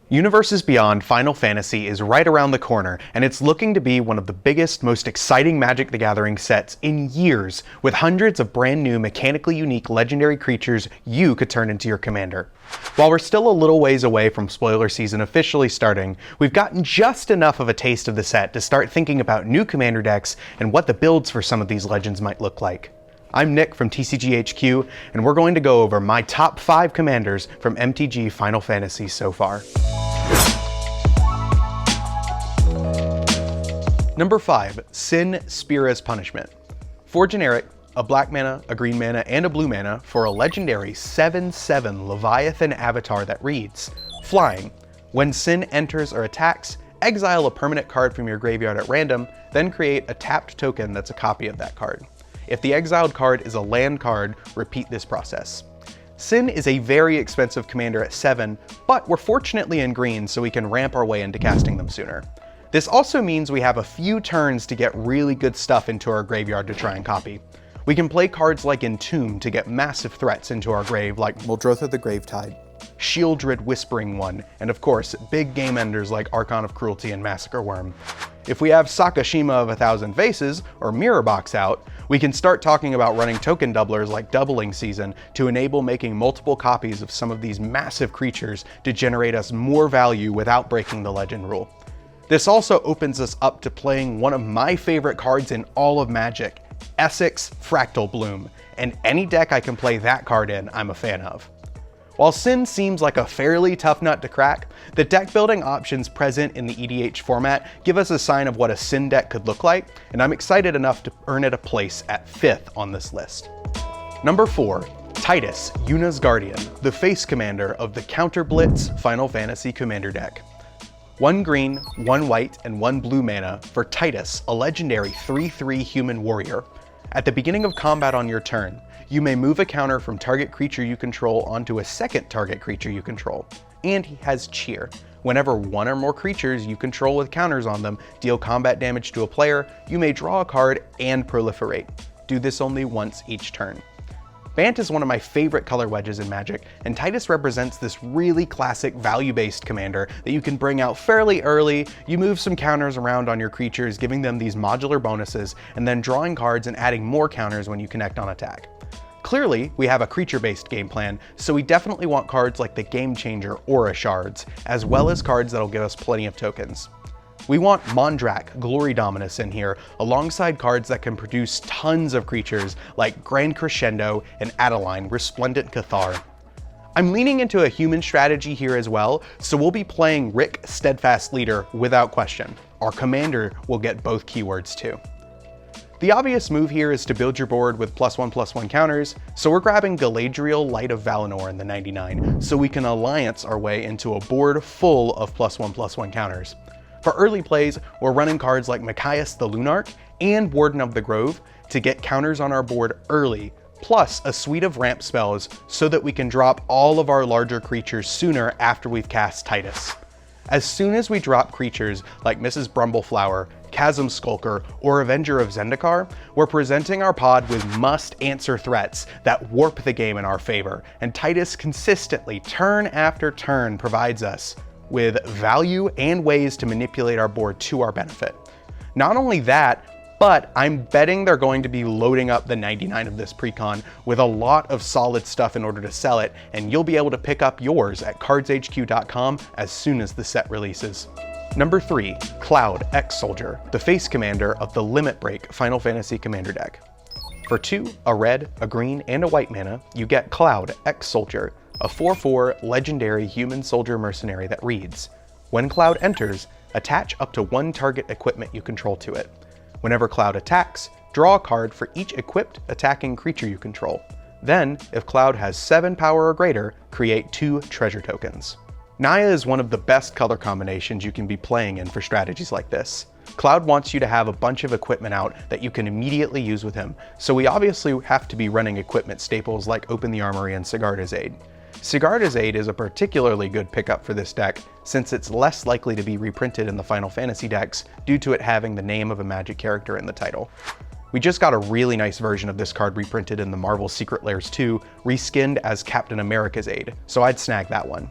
Universes Beyond Final Fantasy is right around the corner, and it's looking to be one of the biggest, most exciting Magic the Gathering sets in years, with hundreds of brand new, mechanically unique legendary creatures you could turn into your commander. While we're still a little ways away from spoiler season officially starting, we've gotten just enough of a taste of the set to start thinking about new commander decks and what the builds for some of these legends might look like. I'm Nick from TCGHQ, and we're going to go over my top 5 commanders from MTG Final Fantasy so far. Number 5, Sin Spira's Punishment. 4 generic, a black mana, a green mana, and a blue mana for a legendary 7/7 Leviathan avatar that reads, Flying. When Sin enters or attacks, exile a permanent card from your graveyard at random, then create a tapped token that's a copy of that card. If the exiled card is a land card, repeat this process. Sin is a very expensive commander at 7, but we're fortunately in green so we can ramp our way into casting them sooner. This also means we have a few turns to get really good stuff into our graveyard to try and copy. We can play cards like Entomb to get massive threats into our grave like Muldrotha the Gravetide, Shieldred Whispering One, and of course, big game enders like Archon of Cruelty and Massacre Worm. If we have Sakashima of 1,000 Faces, or Mirror Box out, we can start talking about running token doublers like Doubling Season to enable making multiple copies of some of these massive creatures to generate us more value without breaking the legend rule. This also opens us up to playing one of my favorite cards in all of Magic, Essex Fractal Bloom, and any deck I can play that card in, I'm a fan of. While Sin seems like a fairly tough nut to crack, the deck building options present in the EDH format give us a sign of what a Sin deck could look like, and I'm excited enough to earn it a place at 5th on this list. Number 4, Titus, Yuna's Guardian, the face commander of the Counter Blitz Final Fantasy Commander deck. 1 green, 1 white, and 1 blue mana for Titus, a legendary 3/3 human warrior. At the beginning of combat on your turn, you may move a counter from target creature you control onto a second target creature you control. And he has Cheer. Whenever one or more creatures you control with counters on them deal combat damage to a player, you may draw a card and proliferate. Do this only once each turn. Bant is one of my favorite color wedges in Magic, and Titus represents this really classic value-based commander that you can bring out fairly early, you move some counters around on your creatures, giving them these modular bonuses, and then drawing cards and adding more counters when you connect on attack. Clearly, we have a creature-based game plan, so we definitely want cards like the Game Changer Aura Shards, as well as cards that'll give us plenty of tokens. We want Mondrak, Glory Dominus in here, alongside cards that can produce tons of creatures like Grand Crescendo and Adeline, Resplendent Cathar. I'm leaning into a human strategy here as well, so we'll be playing Rick, Steadfast Leader without question. Our commander will get both keywords too. The obvious move here is to build your board with +1/+1 counters, so we're grabbing Galadriel, Light of Valinor in the 99, so we can alliance our way into a board full of +1/+1 counters. For early plays, we're running cards like Micaias the Lunarch and Warden of the Grove to get counters on our board early, plus a suite of ramp spells so that we can drop all of our larger creatures sooner after we've cast Titus. As soon as we drop creatures like Mrs. Brumbleflower, Chasm Skulker, or Avenger of Zendikar, we're presenting our pod with must-answer threats that warp the game in our favor, and Titus consistently, turn after turn, provides us with value and ways to manipulate our board to our benefit. Not only that, but I'm betting they're going to be loading up the 99 of this precon with a lot of solid stuff in order to sell it, and you'll be able to pick up yours at cardshq.com as soon as the set releases. Number 3, Cloud X Soldier, the face commander of the Limit Break Final Fantasy Commander deck. For 2, a red, a green, and a white mana, you get Cloud X Soldier, a 4/4 legendary human soldier mercenary that reads, When Cloud enters, attach up to 1 target equipment you control to it. Whenever Cloud attacks, draw a card for each equipped attacking creature you control. Then, if Cloud has 7 power or greater, create 2 treasure tokens. Naya is one of the best color combinations you can be playing in for strategies like this. Cloud wants you to have a bunch of equipment out that you can immediately use with him, so we obviously have to be running equipment staples like Open the Armory and Sigarda's Aid. Sigarda's Aid is a particularly good pickup for this deck, since it's less likely to be reprinted in the Final Fantasy decks due to it having the name of a Magic character in the title. We just got a really nice version of this card reprinted in the Marvel Secret Lairs 2, reskinned as Captain America's Aid, so I'd snag that one.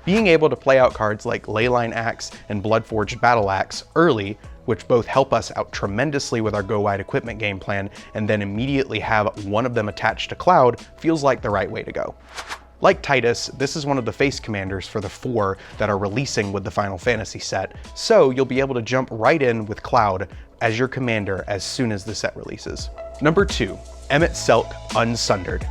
Being able to play out cards like Leyline Axe and Bloodforged Battle Axe early, which both help us out tremendously with our go-wide equipment game plan, and then immediately have one of them attached to Cloud, feels like the right way to go. Like Titus, this is one of the face commanders for the 4 that are releasing with the Final Fantasy set, so you'll be able to jump right in with Cloud as your commander as soon as the set releases. Number 2, Emet-Selch Unsundered.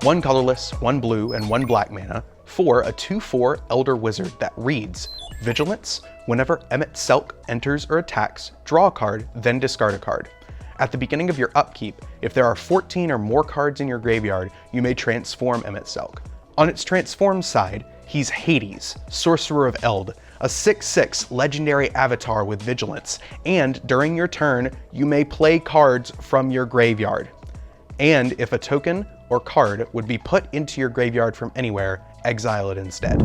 1 colorless, 1 blue, and 1 black mana for a 2/4 Elder Wizard that reads, Vigilance, whenever Emet-Selch enters or attacks, draw a card, then discard a card. At the beginning of your upkeep, if there are 14 or more cards in your graveyard, you may transform Emet-Selch. On its transform side, he's Hades, Sorcerer of Eld, a 6/6 legendary avatar with Vigilance, and during your turn, you may play cards from your graveyard. And if a token or card would be put into your graveyard from anywhere, exile it instead.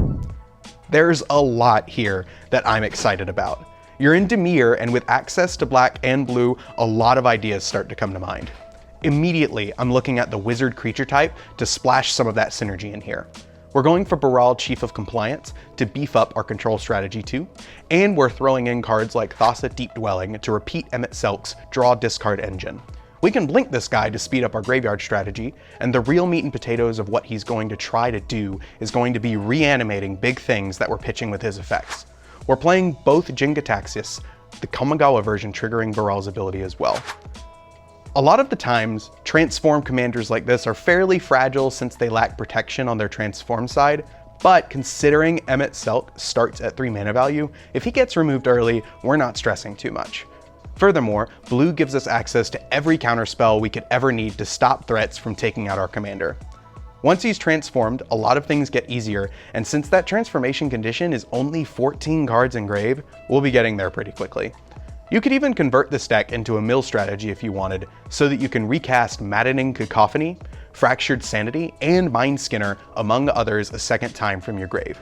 There's a lot here that I'm excited about. You're in Dimir, and with access to black and blue, a lot of ideas start to come to mind. Immediately, I'm looking at the wizard creature type to splash some of that synergy in here. We're going for Baral, Chief of Compliance, to beef up our control strategy too, and we're throwing in cards like Thassa Deep Dwelling to repeat Emet-Selch's draw discard engine. We can blink this guy to speed up our graveyard strategy, and the real meat and potatoes of what he's going to try to do is going to be reanimating big things that we're pitching with his effects. We're playing both Jin-Gitaxias, the Kamigawa version triggering Baral's ability as well. A lot of the times, transform commanders like this are fairly fragile since they lack protection on their transform side, but considering Emet-Selch starts at 3 mana value, if he gets removed early, we're not stressing too much. Furthermore, blue gives us access to every counterspell we could ever need to stop threats from taking out our commander. Once he's transformed, a lot of things get easier, and since that transformation condition is only 14 cards engraved, we'll be getting there pretty quickly. You could even convert this deck into a mill strategy if you wanted, so that you can recast Maddening Cacophony, Fractured Sanity, and Mind Skinner, among others, a second time from your grave.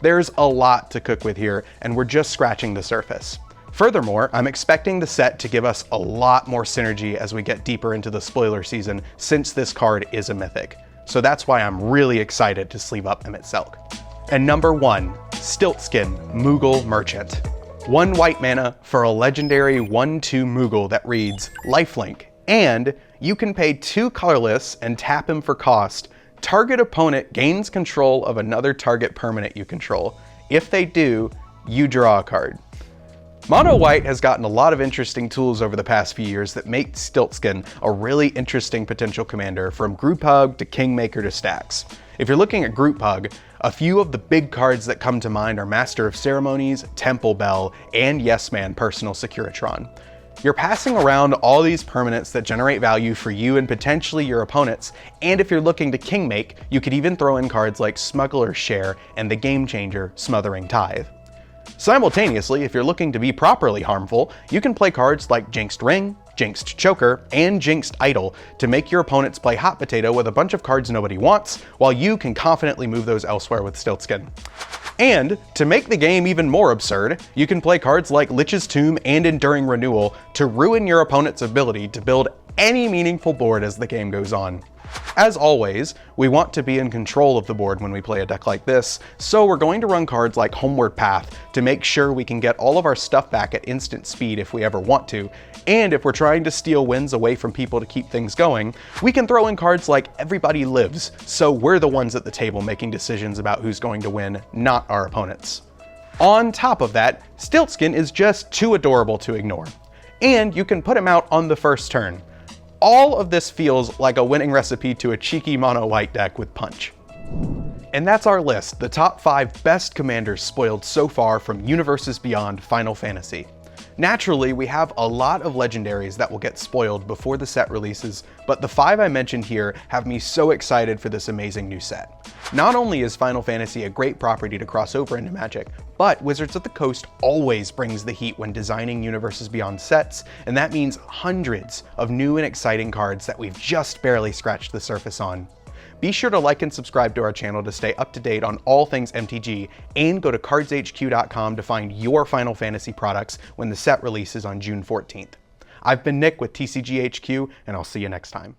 There's a lot to cook with here, and we're just scratching the surface. Furthermore, I'm expecting the set to give us a lot more synergy as we get deeper into the spoiler season, since this card is a mythic. So that's why I'm really excited to sleeve up Emet-Selch. And number 1, Stiltskin Moogle Merchant. 1 white mana for a legendary 1/2 Moogle that reads Lifelink, and you can pay 2 colorless and tap him for cost. Target opponent gains control of another target permanent you control. If they do, you draw a card. Mono White has gotten a lot of interesting tools over the past few years that make Stiltskin a really interesting potential commander, from Group Hug to Kingmaker to Stax. If you're looking at Group Hug, a few of the big cards that come to mind are Master of Ceremonies, Temple Bell, and Yes Man Personal Securitron. You're passing around all these permanents that generate value for you and potentially your opponents, and if you're looking to Kingmake, you could even throw in cards like Smuggler's Share and the game changer Smothering Tithe. Simultaneously, if you're looking to be properly harmful, you can play cards like Jinxed Ring, Jinxed Choker, and Jinxed Idol to make your opponents play hot potato with a bunch of cards nobody wants, while you can confidently move those elsewhere with Stiltskin. And to make the game even more absurd, you can play cards like Lich's Tomb and Enduring Renewal to ruin your opponent's ability to build any meaningful board as the game goes on. As always, we want to be in control of the board when we play a deck like this, so we're going to run cards like Homeward Path to make sure we can get all of our stuff back at instant speed if we ever want to, and if we're trying to steal wins away from people to keep things going, we can throw in cards like Everybody Lives, so we're the ones at the table making decisions about who's going to win, not our opponents. On top of that, Stiltskin is just too adorable to ignore, and you can put him out on the first turn. All of this feels like a winning recipe to a cheeky mono white deck with punch. And that's our list, the top 5 best commanders spoiled so far from Universes Beyond Final Fantasy. Naturally, we have a lot of legendaries that will get spoiled before the set releases, but the 5 I mentioned here have me so excited for this amazing new set. Not only is Final Fantasy a great property to cross over into Magic, but Wizards of the Coast always brings the heat when designing Universes Beyond sets, and that means hundreds of new and exciting cards that we've just barely scratched the surface on. Be sure to like and subscribe to our channel to stay up to date on all things MTG, and go to cardshq.com to find your Final Fantasy products when the set releases on June 14th. I've been Nick with TCGHQ, and I'll see you next time.